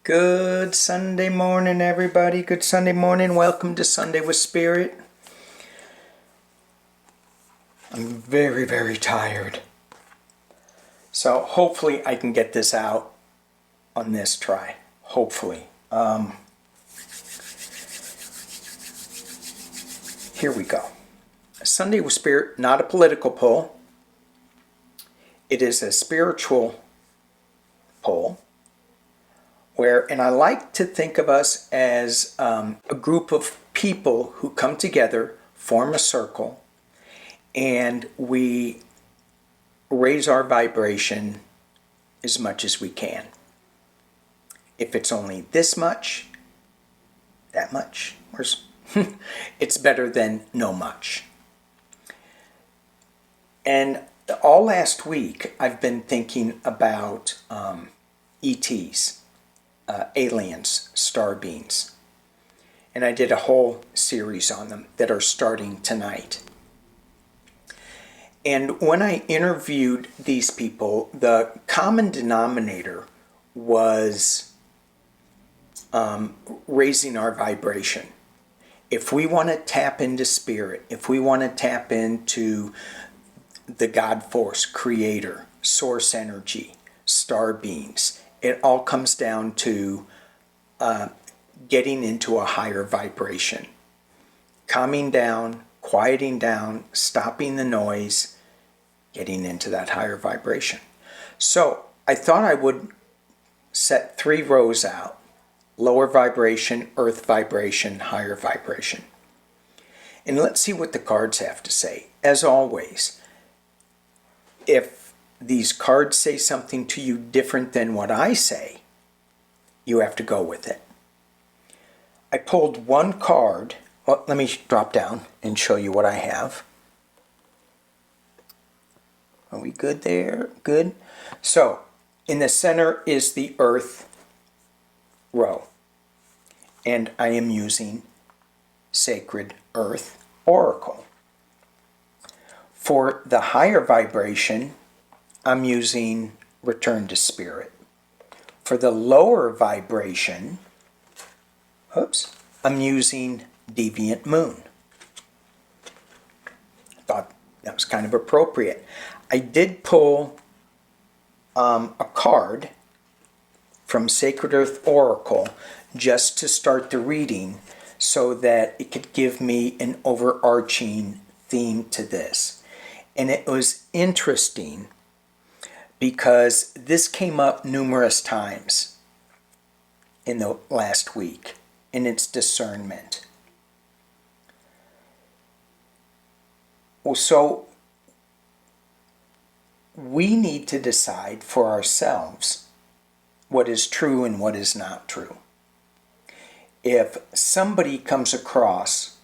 Good Sunday morning, everybody. Good Sunday morning. Welcome to Sunday with Spirit. I'm very, very tired. So hopefully I can get this out on this try. Hopefully. Here we go. Sunday with Spirit, not a political poll. It is a spiritual poll. And I like to think of us as a group of people who come together, form a circle, and we raise our vibration as much as we can. If it's only this much, that much, it's better than no much. And all last week, I've been thinking about ETs. Aliens, star beings. And I did a whole series on them that are starting tonight. And when I interviewed these people, the common denominator was raising our vibration. If we want to tap into spirit, if we want to tap into the God force, creator, source energy, star beings, it all comes down to getting into a higher vibration. Calming down, quieting down, stopping the noise, getting into that higher vibration. So I thought I would set 3 rows out. Lower vibration, earth vibration, higher vibration. And let's see what the cards have to say. As always, if these cards say something to you different than what I say, you have to go with it. I pulled one card. Well, let me drop down and show you what I have. Are we good there? Good. So, in the center is the Earth row. And I am using Sacred Earth Oracle. For the higher vibration, I'm using Return to Spirit. For the lower vibration, I'm using Deviant Moon. I thought that was kind of appropriate. I did pull a card from Sacred Earth Oracle just to start the reading so that it could give me an overarching theme to this. And it was interesting because this came up numerous times in the last week, and it's discernment. So we need to decide for ourselves what is true and what is not true. If somebody comes across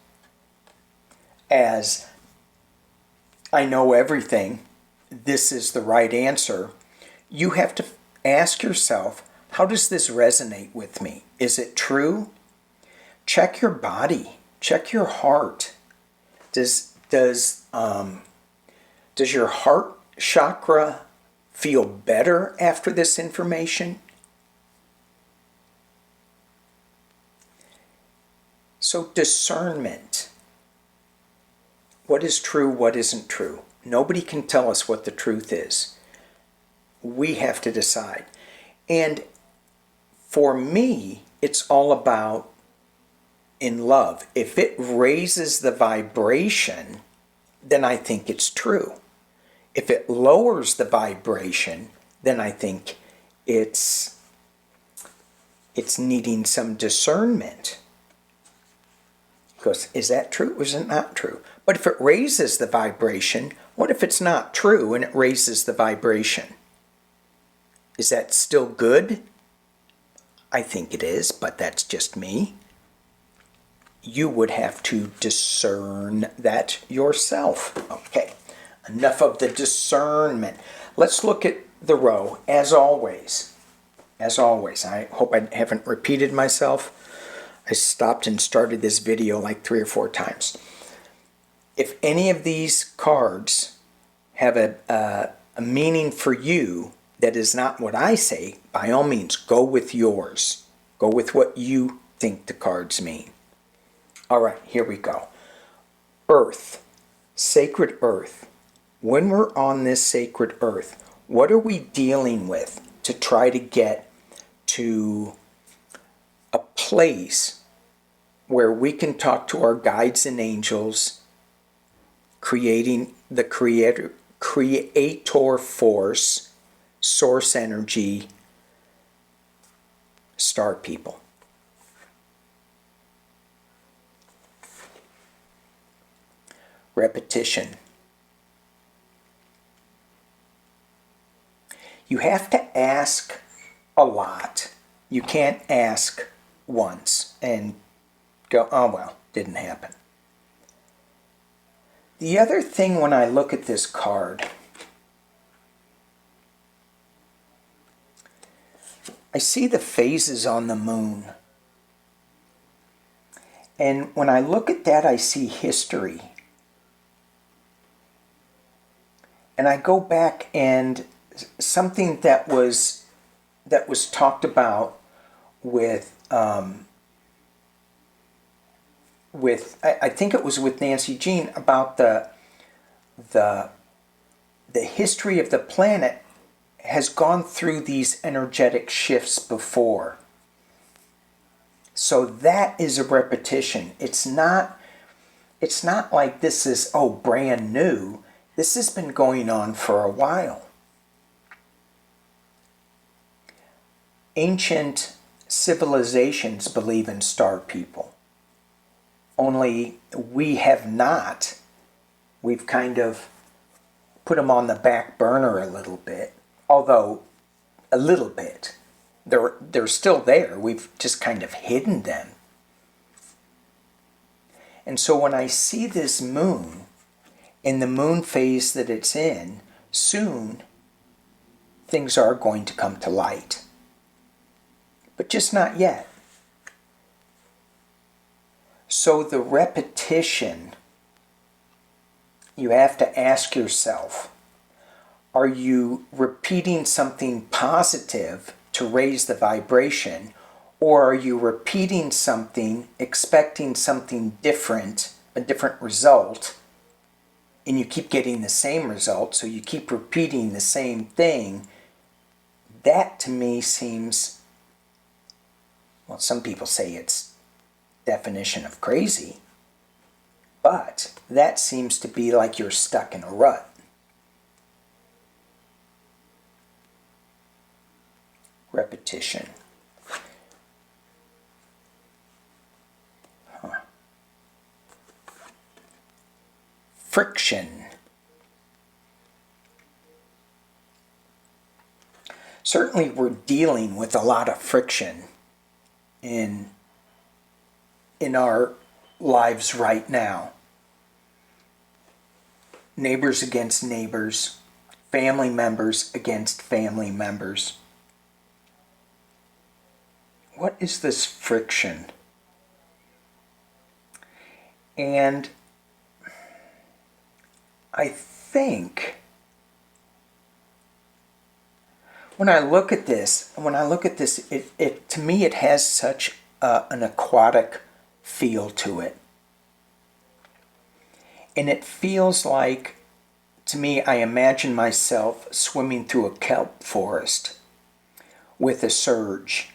as, I know everything, this is the right answer, you have to ask yourself, how does this resonate with me? Is it true? Check your body. Check your heart. Does your heart chakra feel better after this information? So discernment. What is true, what isn't true? Nobody can tell us what the truth is. We have to decide. And for me, it's all about in love. If it raises the vibration, then I think it's true. If it lowers the vibration, then I think it's needing some discernment. Because is that true or is it not true? But if it raises the vibration, what if it's not true and it raises the vibration? Is that still good? I think it is, but that's just me. You would have to discern that yourself. Okay, enough of the discernment. Let's look at the row, as always. As always, I hope I haven't repeated myself. I stopped and started this video like 3 or 4 times. If any of these cards have a meaning for you that is not what I say, by all means, go with yours. Go with what you think the cards mean. All right, here we go. Earth, sacred earth. When we're on this sacred earth, what are we dealing with to try to get to a place where we can talk to our guides and angels, creating the creator force, source energy, star people? Repetition. You have to ask a lot. You can't ask once and go, oh well, didn't happen. The other thing when I look at this card, I see the phases on the moon. And when I look at that, I see history. And I go back and something that was talked about with I think it was with Nancy Jean about the history of the planet has gone through these energetic shifts before. So that is a repetition. It's not like this is brand new. This has been going on for a while. Ancient civilizations believe in star people. Only we have not. We've kind of put them on the back burner a little bit. Although, a little bit. They're still there. We've just kind of hidden them. And so when I see this moon, in the moon phase that it's in, soon things are going to come to light. But just not yet. So the repetition, you have to ask yourself, are you repeating something positive to raise the vibration, or are you repeating something, expecting something different, a different result, and you keep getting the same result, so you keep repeating the same thing? That to me seems, well, some people say it's definition of crazy, but that seems to be like you're stuck in a rut. Repetition. Friction. Certainly we're dealing with a lot of friction in our lives right now. Neighbors against neighbors, family members against family members. What is this friction? And I think when I look at this, it to me it has such an aquatic feel to it. And it feels like, to me, I imagine myself swimming through a kelp forest with a surge.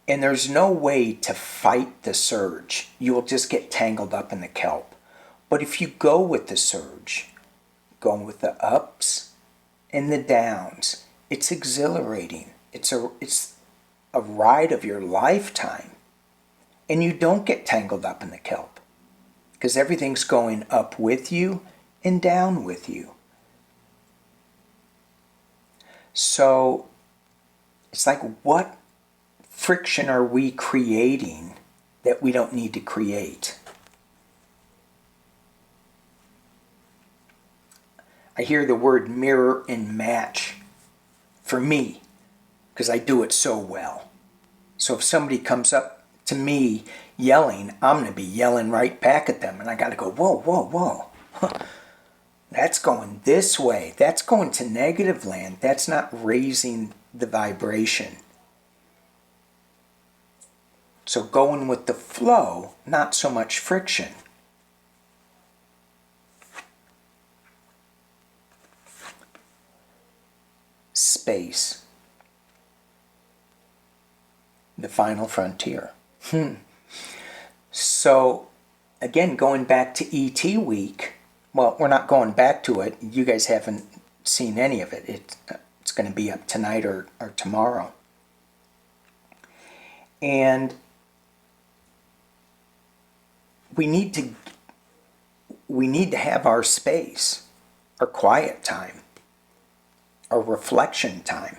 And there's no way to fight the surge. You will just get tangled up in the kelp. But if you go with the surge, going with the ups and the downs, it's exhilarating. It's a ride of your lifetime. And you don't get tangled up in the kelp, because everything's going up with you and down with you. So it's like, what friction are we creating that we don't need to create? I hear the word mirror and match for me, because I do it so well. So if somebody comes up to me yelling, I'm going to be yelling right back at them. And I got to go, whoa, whoa, whoa. That's going this way. That's going to negative land. That's not raising the vibration. So going with the flow, not so much friction. Space. The final frontier. So, again, going back to ET week, well, we're not going back to it. You guys haven't seen any of it. It's going to be up tonight or tomorrow. And we need to have our space, our quiet time, our reflection time.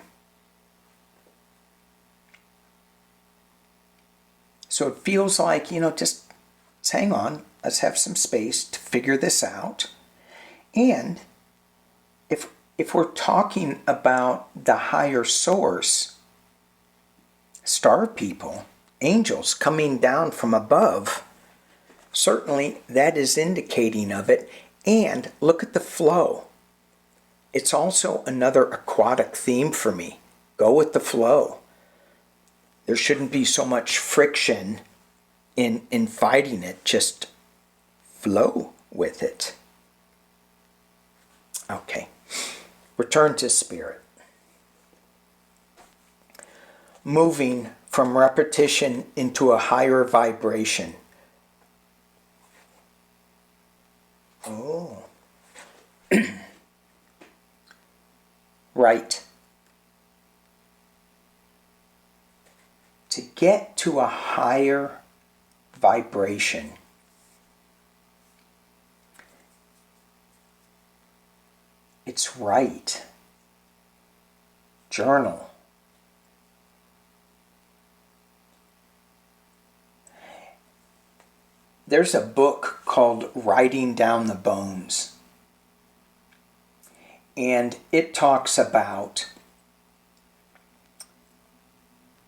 So it feels like, just hang on, let's have some space to figure this out. And if we're talking about the higher source, star people, angels coming down from above, certainly that is indicating of it. And look at the flow. It's also another aquatic theme for me. Go with the flow. There shouldn't be so much friction in fighting it. Just flow with it. Okay. Return to spirit. Moving from repetition into a higher vibration. Oh. Right. To get to a higher vibration, it's right. Journal. There's a book called Writing Down the Bones. And it talks about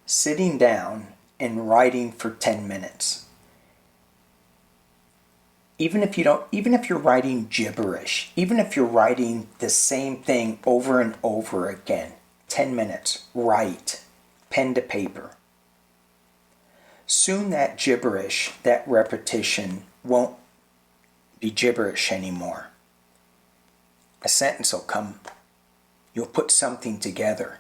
sitting down and writing for 10 minutes. Even if you're writing gibberish, even if you're writing the same thing over and over again, 10 minutes, write, pen to paper. Soon that gibberish, that repetition won't be gibberish anymore. A sentence will come. You'll put something together.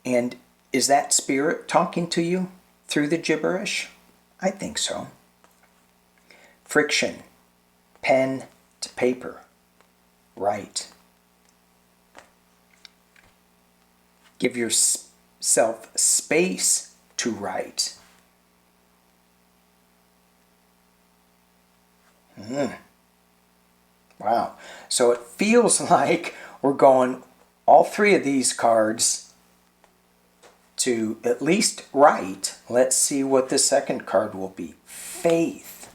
And is that spirit talking to you through the gibberish? I think so. Friction. Pen to paper. Write. Give yourself space to write. Wow. So it feels like we're going all three of these cards to at least write. Let's see what the second card will be. Faith.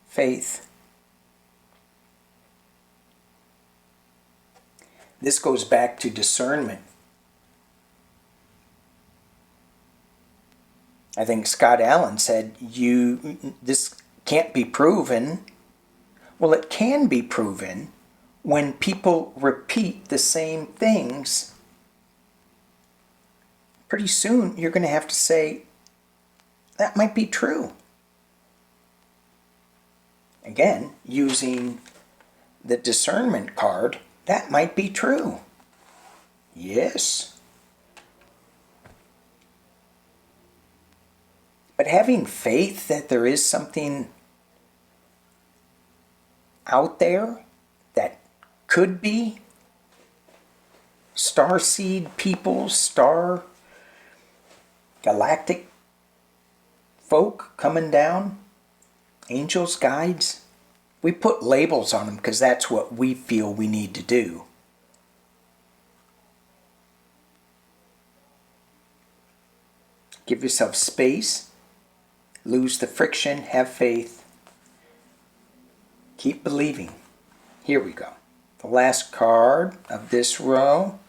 Faith. This goes back to discernment. I think Scott Allen said, this can't be proven. Well, it can be proven when people repeat the same things. Pretty soon, you're going to have to say, that might be true. Again, using the discernment card, that might be true. Yes. But having faith that there is something out there that could be starseed people, star galactic folk coming down, angels, guides. We put labels on them because that's what we feel we need to do. Give yourself space. Lose the friction. Have faith. Keep believing. Here we go. The last card of this row.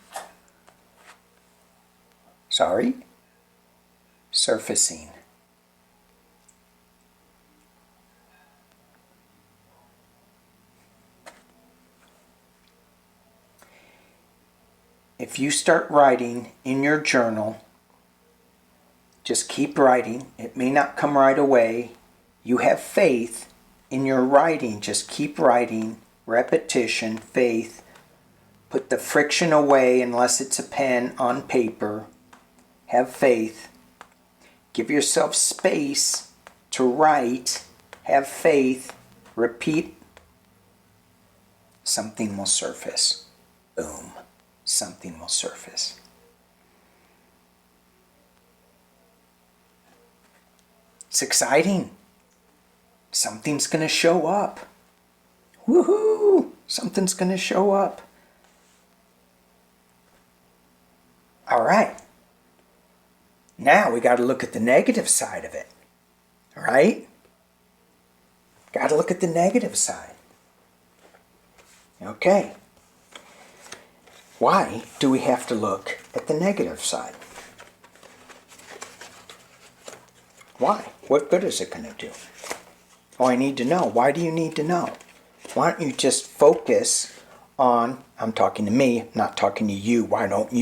Surfacing. if you start writing in your journal, just keep writing. It may not come right away. You have faith in your writing. Just keep writing. Repetition, faith. Put the friction away unless it's a pen on paper. Have faith. Give yourself space to write. Have faith. Repeat. Something will surface. Boom. Something will surface. It's exciting. Something's going to show up. Woohoo! Something's going to show up. All right. Now we got to look at the negative side of it. All right? Got to look at the negative side. Okay. Why do we have to look at the negative side? Why? What good is it going to do? Oh, I need to know. Why do you need to know? Why don't you just focus on, I'm talking to me, not talking to you. Why don't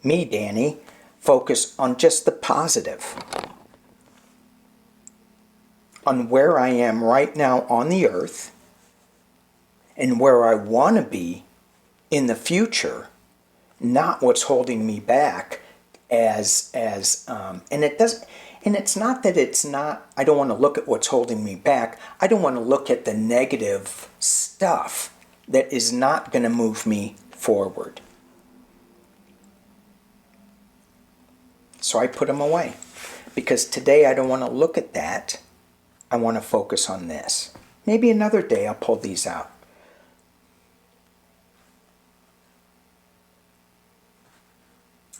me, Danny, focus on just the positive? On where I am right now on the earth and where I want to be in the future, not what's holding me back and it's not that it's not, I don't want to look at what's holding me back. I don't want to look at the negative stuff that is not going to move me forward. So I put them away. Because today I don't want to look at that. I want to focus on this. Maybe another day I'll pull these out.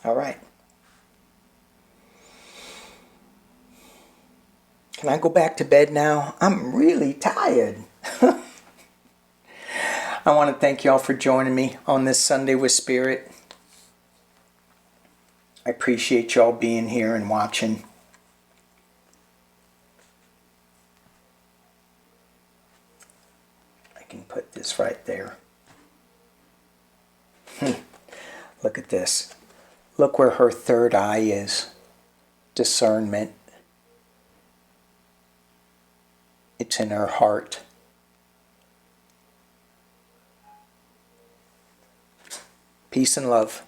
All right. Can I go back to bed now? I'm really tired. I want to thank y'all for joining me on this Sunday with Spirit. I appreciate y'all being here and watching. I can put this right there. Look at this. Look where her third eye is. Discernment. It's in her heart. Peace and love.